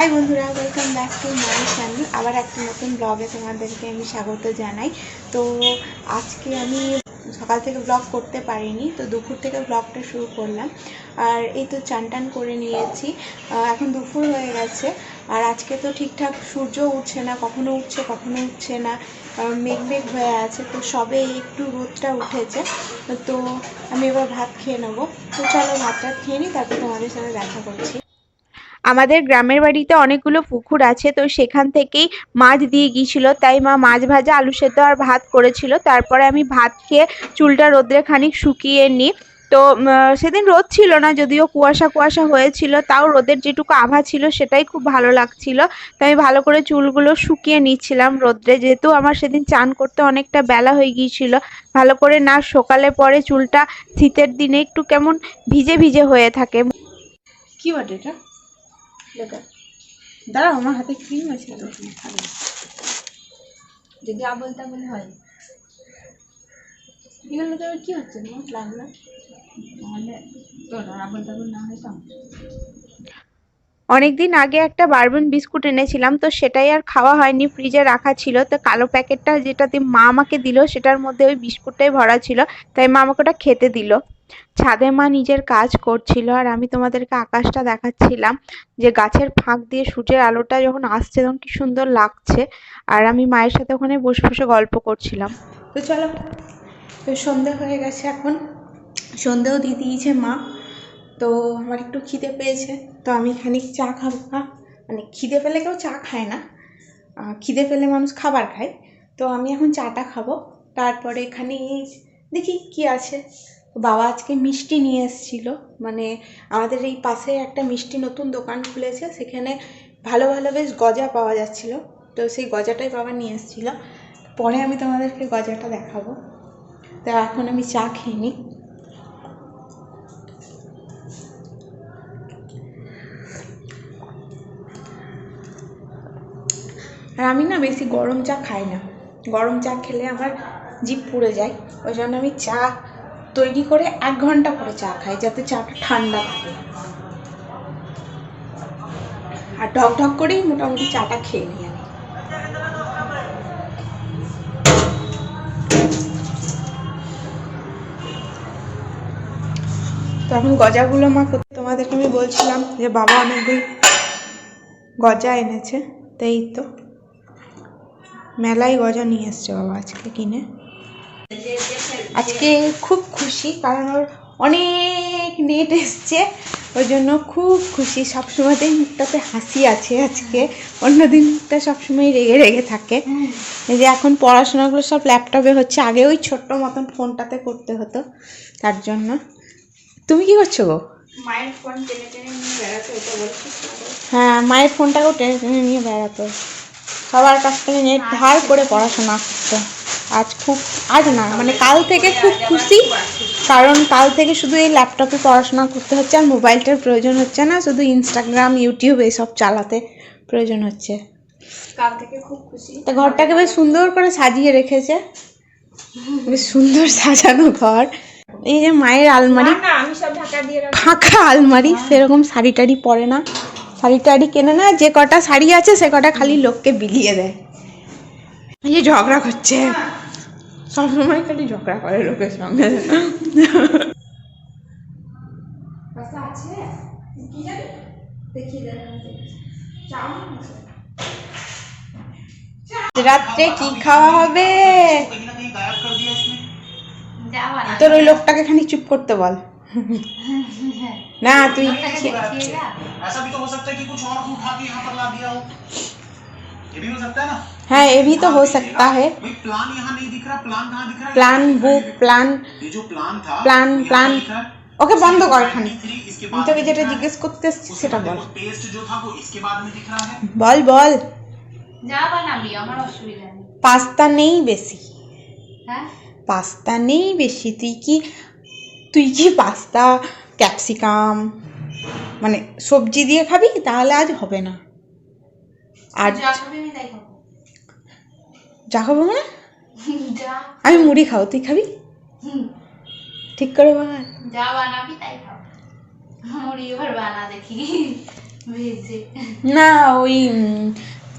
High বন্ধুরা, welcome back to my channel. আবার একটা নতুন ব্লগে তোমাদেরকে আমি স্বাগত জানাই। তো আজকে আমি সকাল থেকে ব্লগ করতে পারিনি, তো দুপুর থেকে ব্লগটা শুরু করলাম। আর এই তো চান টান করে নিয়েছি, এখন দুপুর হয়ে গেছে। আর আজকে তো ঠিকঠাক সূর্য উঠছে না, কখনো উঠছে কখনো উঠছে না, মেঘ মেঘ হয়ে আছে। তো সবে একটু রোদটা উঠেছে, তো আমি এবার ভাত খেয়ে নেবো। তো চলো ভাতটা খেয়ে নিই, তারপর তোমাদের সাথে দেখা করছি। আমাদের গ্রামের বাড়িতে অনেকগুলো পুকুর আছে, তো সেখান থেকেই মাছ দিয়ে গিয়েছিল, তাই মা মাছ ভাজা, আলু সেদ্ধ আর ভাত করেছিল। তারপরে আমি ভাত খেয়ে চুলটা রোদ্রে খানিক শুকিয়ে নিই। তো সেদিন রোদ ছিল না, যদিও কুয়াশা কুয়াশা হয়েছিল, তাও রোদের যেটুকু আভা ছিল সেটাই খুব ভালো লাগছিল। তাই আমি ভালো করে চুলগুলো শুকিয়ে নিচ্ছিলাম রোদ্রে, যেহেতু আমার সেদিন চান করতে অনেকটা বেলা হয়ে গিয়েছিল। ভালো করে না সকালে পরে চুলটা শীতের দিনে একটু কেমন ভিজে ভিজে হয়ে থাকে। কি বটে এটা? দাঁড়াও, আমার হাতে ক্রিম আছে, যদি আবল তাবল হয় এগুলো তো কি হচ্ছে না লাগলো, নাহলে তোর আবল তাবল না হয় তো। অনেকদিন আগে একটা বারবন বিস্কুট এনেছিলাম, তো সেটাই আর খাওয়া হয়নি, ফ্রিজে রাখা ছিল। তো কালো প্যাকেটটা যেটা দিয়ে মা আমাকে দিল, সেটার মধ্যে ওই বিস্কুটটাই ভরা ছিল, তাই মা আমাকে ওটা খেতে দিল। ছাদে মা নিজের কাজ করছিল, আর আমি তোমাদেরকে আকাশটা দেখাচ্ছিলাম, যে গাছের ফাঁক দিয়ে সূর্যের আলোটা যখন আসছে তখন কি সুন্দর লাগছে। আর আমি মায়ের সাথে ওখানে বসে বসে গল্প করছিলাম। তো চলো, তো সন্ধে হয়ে গেছে, এখন সন্ধেও দিয়ে দিয়েছে মা। তো আমার একটু খিদে পেয়েছে, তো আমি খানিক চা খাবো। মানে খিদে পেলে কেউ চা খায় না, খিদে পেলে মানুষ খাবার খায়। তো আমি এখন চাটা খাবো, তারপরে এখানে দেখি কি আছে। বাবা আজকে মিষ্টি নিয়ে এসেছিল, মানে আমাদের এই পাশে একটা মিষ্টি নতুন দোকান খুলেছে, সেখানে ভালো ভালো বেশ গজা পাওয়া যাচ্ছিল, তো সেই গজাটাই বাবা নিয়ে এসেছিল। পরে আমি তোমাদেরকে গজাটা দেখাবো। তো এখন আমি চা খেয়ে নিই। আর আমি না বেশি গরম চা খাই না, গরম চা খেলে আমার জিভ পুড়ে যায়। ওই জন্য আমি চা তৈরি করে 1 ঘন্টা পরে চা খাই, যাতে চাটা ঠান্ডা থাকে। আর ঢক ঢক করেই মোটামুটি চাটা খেয়ে নিই আমি। তো এখন গজাগুলো মা তোমাদেরকে আমি বলছিলাম যে বাবা অনেকগুলো গজা এনেছে, তাই তো মেলায় গজা নিয়ে এসছে বাবা আজকে কিনে। আজকে খুব খুশি, কারণ ওর অনেক নেট এসছে, ওই জন্য খুব খুশি। সবসময়তেই মুখটাতে হাসি আছে আজকে, অন্যদিন মুখটা সবসময় রেগে রেগে থাকে। এই যে এখন পড়াশোনাগুলো সব ল্যাপটপে হচ্ছে, আগে ওই ছোট্ট মতন ফোনটাতে করতে হতো, তার জন্য। তুমি কি করছো গো? মায়ের ফোন টেনে টেনে নিয়ে বেড়াতো, এটা বলছি। হ্যাঁ, মায়ের ফোনটাকেও টেনে টেনে নিয়ে বেড়াতো, সবার কাছ থেকে নেট ধার করে পড়াশোনা করতো। আজ না, মানে কাল থেকে খুব খুশি, কারণ কাল থেকে শুধু এই ল্যাপটপে পড়াশোনা করতে হচ্ছে, আর মোবাইলটার প্রয়োজন হচ্ছে না, শুধু ইনস্টাগ্রাম ইউটিউব এইসব চালাতে প্রয়োজন হচ্ছে। কাল থেকে খুব খুশি। তা ঘরটাকে বেশ সুন্দর করে সাজিয়ে রেখেছে, বেশ সুন্দর সাজানো ঘর। এই যে মায়ের আলমারি, ফাঁকা আলমারি, সেরকম শাড়ি টাড়ি পরে না, শাড়ি টাড়ি কেনে না, যে কটা শাড়ি আছে সে কটা খালি লোককে বিলিয়ে দেয়। এই যে ঝগড়া করছে, সবসময় খালি ঝগড়া করে লোকের সঙ্গে। রাত্রে কি খাওয়া হবে? তোর ওই লোকটাকে খানিক চুপ করতে বল। না তুই हाँ, ये भी तो हो सकता है। प्लान बुक प्लान प्लान ওকে বন্ধ কর খানি, আমি তোকে যেটা জিজ্ঞেস করতে এসেছি সেটা বল। বল বল। যা বানাবি, আমার অসুবিধা নেই। পাস্তা নেই বেশি, হ্যাঁ পাস্তা নেই বেশি। তুই কি পাস্তা ক্যাপসিকাম মানে সবজি দিয়ে খাবি? তাহলে আজ হবে না। আর যা খাবো মানে আমি মুড়ি খাও, তুই খাবি? ঠিক করে বানাবি, যা বানাবি তাই খাও। মুড়ি এবার বানা দেখি। না ওই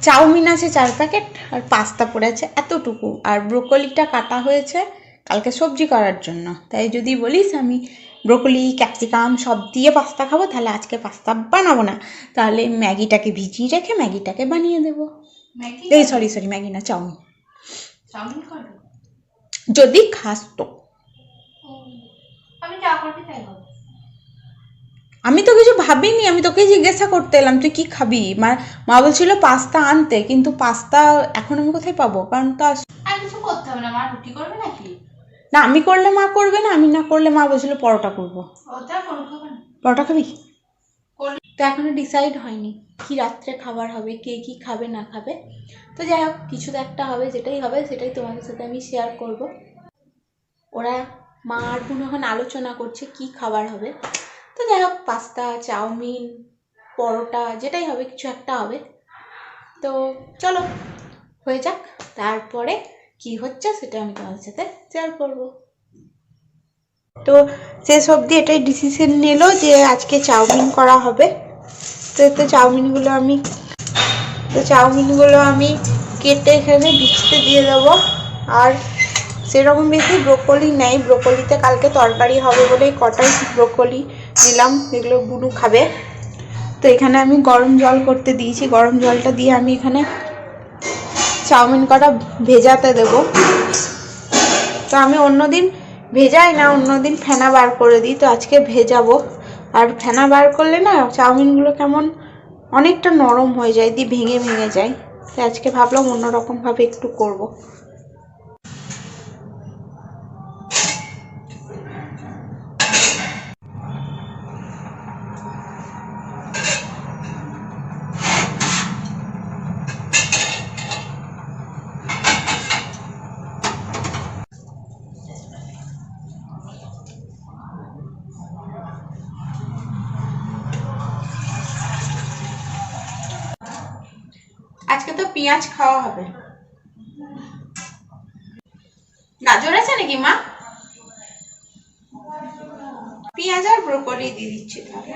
চাউমিন আছে 4 প্যাকেট আর পাস্তা পড়েছে এতটুকু, আর ব্রোকলিটা কাটা হয়েছে কালকে সবজি করার জন্য। তাই যদি বলিস আমি ব্রোকলি ক্যাপসিকাম সব দিয়ে পাস্তা খাবো, তাহলে আজকে পাস্তা বানাবো না, তাহলে ম্যাগিটাকে ভিজিয়ে রেখে ম্যাগিটাকে বানিয়ে দেবো। এই সরি ম্যাগি না, চাউমিন। যদি খাস তো। আমি তো কিছু ভাবিনি, আমি তোকে জিজ্ঞাসা করতে এলাম তুই কি খাবি। মা বলছিল পাস্তা আনতে, কিন্তু পাস্তা এখন আমি কোথায় পাবো, কারণ তো কিছু করতে হবে না। মা রুটি করবে নাকি? না, আমি করলে মা করবে না, আমি না করলে মা বলছিল পরোটা করবো। পরোটা খাবি? তো এখনো ডিসাইড হয়নি কি রাত্রে খাবার হবে, কে কি খাবে না খাবে। তো যাই হোক, কিছু তো একটা হবে, যেটাই হবে সেটাই তোমাদের সাথে আমি শেয়ার করব। ওরা মা আর বোন এখন আলোচনা করছে কি খাবার হবে। তো যাই হোক, পাস্তা চাউমিন পরোটা যেটাই হবে কিছু একটা হবে। তো চলো হয়ে যাক, তারপরে কি হচ্ছে সেটা আমি তোমাদের সাথে শেয়ার করব। তো শেষ অবধি এটাই ডিসিশন নিল যে আজকে চাউমিন করা হবে। তো চাউমিনগুলো আমি কেটে এখানে ভিজতে দিয়ে দেবো। আর সেরকম বেশি ব্রোকলি নেই, ব্রোকলিতে কালকে তরকারি হবে বলে কটাই ব্রোকলি দিলাম, এগুলো বুনু খাবে। তো এখানে আমি গরম জল করতে দিয়েছি, গরম জলটা দিয়ে আমি এখানে চাউমিন কটা ভেজাতে দেব। তো আমি অন্যদিন ভেজাই না, অন্যদিন ফেনা বার করে দিই, তো আজকে ভেজাবো। আর ফেনা বার করলে না চাউমিনগুলো কেমন অনেকটা নরম হয়ে যায়, দিয়ে ভেঙে ভেঙে যায়। তো আজকে ভাবলাম অন্যরকমভাবে একটু করবো। আজকে তো পেঁয়াজ খাওয়া হবে। গাজর আছে নাকি মা? পেঁয়াজ আর ব্রোকলি দিয়ে দিচ্ছি তাহলে।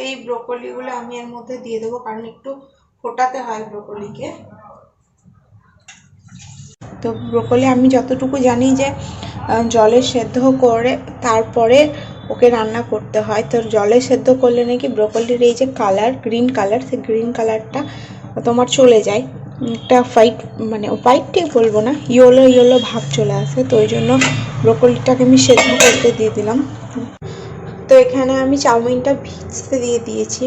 এই ব্রোকলিগুলো আমি এর মধ্যে দিয়ে দেবো, কারণ একটু ফোটাতে হয় ব্রোকলিকে। তো ব্রোকলি আমি যতটুকু জানি যে জলে সেদ্ধ করে তারপরে ওকে রান্না করতে হয়। তো জলে সেদ্ধ করলে নাকি ব্রোকলির এই যে কালার, গ্রিন কালার, সেই গ্রিন কালারটা তোমার চলে যায়, একটা হোয়াইট, মানে হোয়াইট ঠিক বলবো না, ইয়েলো ভাব চলে আসে। তো ওই জন্য ব্রোকলিটাকে আমি সেদ্ধ করতে দিয়ে দিলাম। তো এখানে আমি চাউমিনটা ভিজতে দিয়ে দিয়েছি,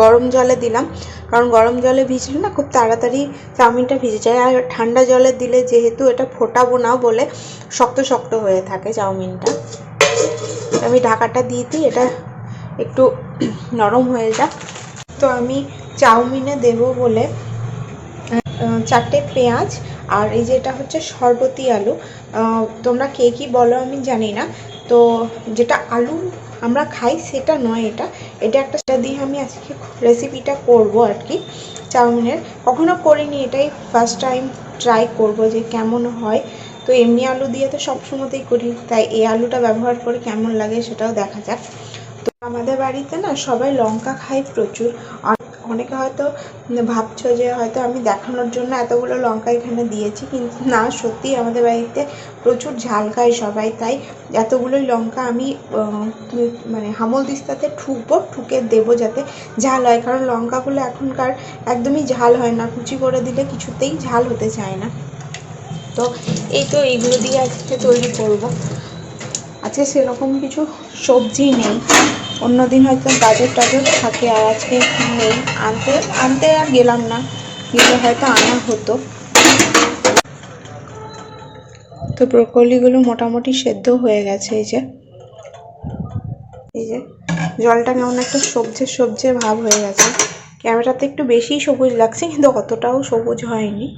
গরম জলে দিলাম, কারণ গরম জলে ভিজলে না খুব তাড়াতাড়ি চাউমিনটা ভিজে যায়। আর ঠান্ডা জলে দিলে যেহেতু এটা ফোটাবো না বলে শক্ত শক্ত হয়ে থাকে চাউমিনটা, আমি ঢাকাটা দিয়ে দিই, এটা একটু নরম হয়ে যাক। তো আমি চাউমিনে দেব বলে 4টে পেঁয়াজ, আর এই যে এটা হচ্ছে শরবতি আলু, তোমরা কে কী বলো আমি জানি না। তো যেটা আলু আমরা খাই সেটা নয়, এটা একটা, সেটা দিয়ে আমি আজকে রেসিপিটা করব আর কি চাউমিনের। কখনো করিনি, এটাই ফার্স্ট টাইম ট্রাই করব যে কেমন হয়। তো এমনি আলু দিয়ে তো সবসময়তেই করি, তাই এই আলুটা ব্যবহার করে কেমন লাগে সেটাও দেখা যাক। তো আমাদের বাড়িতে না সবাই লঙ্কা খায় প্রচুর। অনেকে হয়তো ভাবছো যে হয়তো আমি দেখানোর জন্য এতগুলো লঙ্কা এখানে দিয়েছি, কিন্তু না, সত্যি আমাদের বাড়িতে প্রচুর ঝাল খায় সবাই, তাই এতগুলোই লঙ্কা আমি মানে হামল দিস্তাতে ঠুকে দেবো যাতে ঝাল হয়, কারণ লঙ্কাগুলো এখনকার একদমই ঝাল হয় না, কুচি করে দিলে কিছুতেই ঝাল হতে চায় না। তো এইগুলো দিয়ে আজকে তৈরি করব। আজকে সেরকম কিছু সবজি নেই, অন্যদিন হয়তো গাজর টাজর থাকে, আর আজকে নেই। আনতে আর গেলাম না, গেলে হয়তো আনা হতো। তো ব্রোকলিগুলো মোটামুটি সেদ্ধ হয়ে গেছে। এই যে জলটা কেমন একটা সবজে ভাব হয়ে গেছে। ক্যামেরাতে একটু বেশিই সবুজ লাগছে, কিন্তু অতটাও সবুজ হয়নি।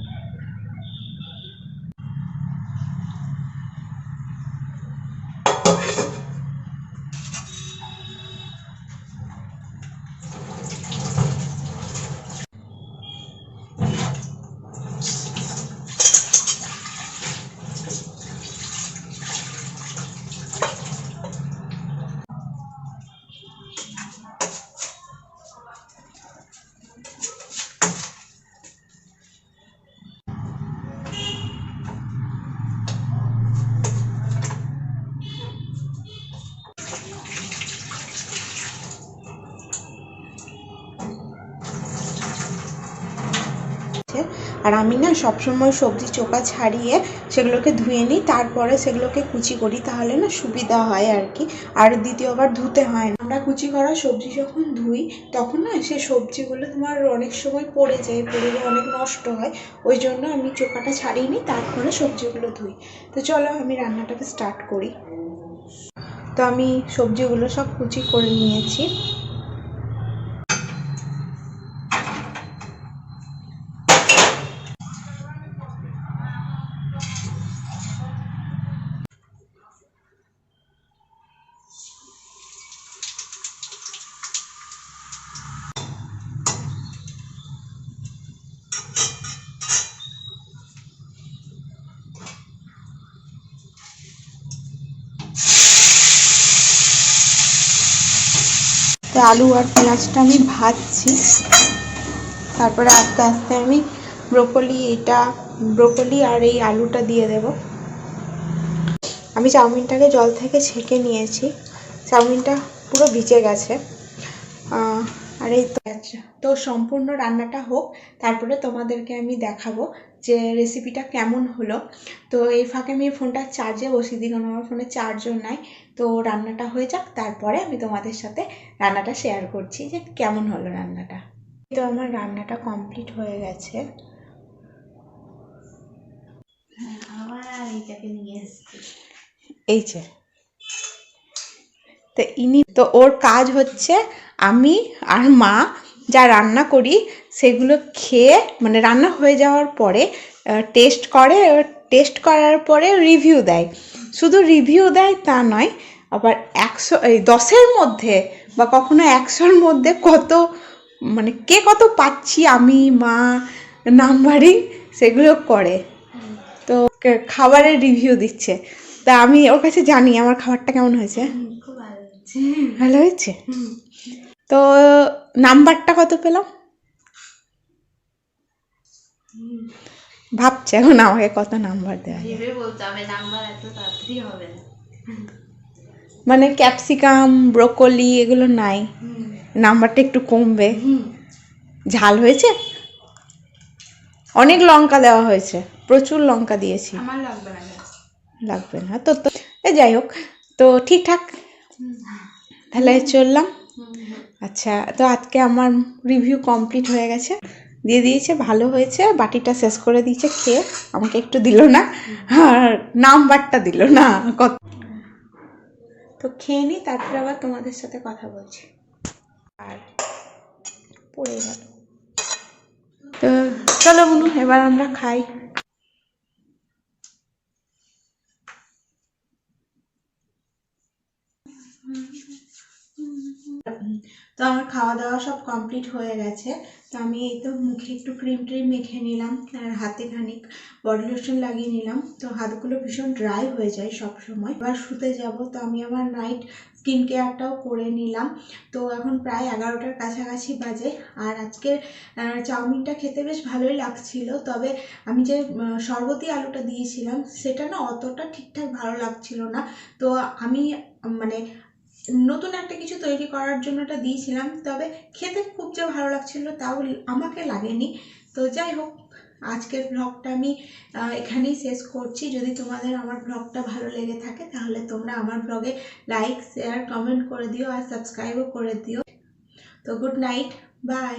আর আমি না সবসময় সবজি চোকা ছাড়িয়ে সেগুলোকে ধুয়ে নিই, তারপরে সেগুলোকে কুচি করি, তাহলে না সুবিধা হয় আর কি, আর দ্বিতীয়বার ধুতে হয় না। আমরা কুচি করা সবজি যখন ধুই তখন না সে সবজিগুলো তোমার অনেক সময় পড়ে যায়, অনেক নষ্ট হয়, ওই জন্য আমি চোকাটা ছাড়িয়ে নিই, তারপরে সবজিগুলো ধুই। তো চলো আমি রান্নাটাকে স্টার্ট করি। তো আমি সবজিগুলো সব কুচি করে নিয়েছি। তো আলু আর পেঁয়াজটা আমি ভাজছি, তারপরে আস্তে আস্তে আমি ব্রোকলি আর এই আলুটা দিয়ে দেব। আমি চাউমিনটাকে জল থেকে ছেঁকে নিয়েছি, চাউমিনটা পুরো ভিজে গেছে। আর এই তো সম্পূর্ণ রান্নাটা হোক, তারপরে তোমাদেরকে আমি দেখাবো যে রেসিপিটা কেমন হলো। তো এই ফাঁকে আমি ফোনটা চার্জে বসিয়ে দিই, কারণ আমার ফোনে চার্জও নাই। তো রান্নাটা হয়ে যাক, তারপরে আমি তোমাদের সাথে রান্নাটা শেয়ার করছি যে কেমন হলো রান্নাটা। তো আমার রান্নাটা কমপ্লিট হয়ে গেছে। এই যে তো ওর কাজ হচ্ছে আমি আর মা যা রান্না করি সেগুলো খেয়ে, মানে রান্না হয়ে যাওয়ার পরে টেস্ট করার পরে রিভিউ দেয়। শুধু রিভিউ দেয় তা নয়, আবার 10-এর মধ্যে বা কখনো 100-র মধ্যে কত, মানে কে কত পাচ্ছি আমি মা নাম্বারিং সেগুলো করে। তো খাবারের রিভিউ দিচ্ছে, তা আমি ওর কাছে জানি আমার খাবারটা কেমন হয়েছে। ভালো হয়েছে। তো নাম্বারটা কত পেলাম ভাবছে এখন আমাকে কত নাম্বার দেওয়া যায়। মানে ক্যাপসিকাম ব্রোকলি এগুলো নাই, নাম্বারটা একটু কমবে। ঝাল হয়েছে, অনেক লঙ্কা দেওয়া হয়েছে, প্রচুর লঙ্কা দিয়েছি। লাগবে না তো যাই হোক, তো ঠিকঠাক তাহলে চললাম। আচ্ছা, তো আজকে আমার রিভিউ কমপ্লিট হয়ে গেছে, দিয়ে দিয়েছে, ভালো হয়েছে, বাটিটা শেষ করে দিয়েছে খেয়ে, আমাকে একটু দিল না, আর নাম্বারটা দিল না কত। তো খেয়ে নিই, তারপরে আবার তোমাদের সাথে কথা বলছি। আর পড়ে গেল। তো চলো বুনু, এবার আমরা খাই। তো আমার খাওয়া দাওয়া সব কমপ্লিট হয়ে গেছে। তো আমি এই তো মুখে একটু ক্রিম মেখে নিলাম, আর হাতে খানিক বডি লোশন লাগিয়ে নিলাম। তো হাতগুলো ভীষণ ড্রাই হয়ে যায় সব সময়। এবার শুতে যাব, তো আমি আমার নাইট স্কিন কেয়ারটাও করে নিলাম। তো এখন প্রায় 11টার কাছাকাছি বাজে। আর আজকে চাউমিনটা খেতে বেশ ভালোই লাগছিল, তবে আমি যে শরবতি আলুটা দিয়েছিলাম সেটা না অতটা ঠিকঠাক ভালো লাগছিল না। তো আমি মানে নতুন একটা কিছু তৈরি করার জন্য এটা দিয়েছিলাম, তবে খেতে খুব যে ভালো লাগছিল তাও আমাকে লাগেনি। তো যাই হোক, আজকের ব্লগটা আমি এখানেই শেষ করছি। যদি তোমাদের আমার ব্লগটা ভালো লেগে থাকে তাহলে তোমরা আমার ব্লগে লাইক শেয়ার কমেন্ট করে দিও, আর সাবস্ক্রাইবও করে দিও। তো গুড নাইট, বাই।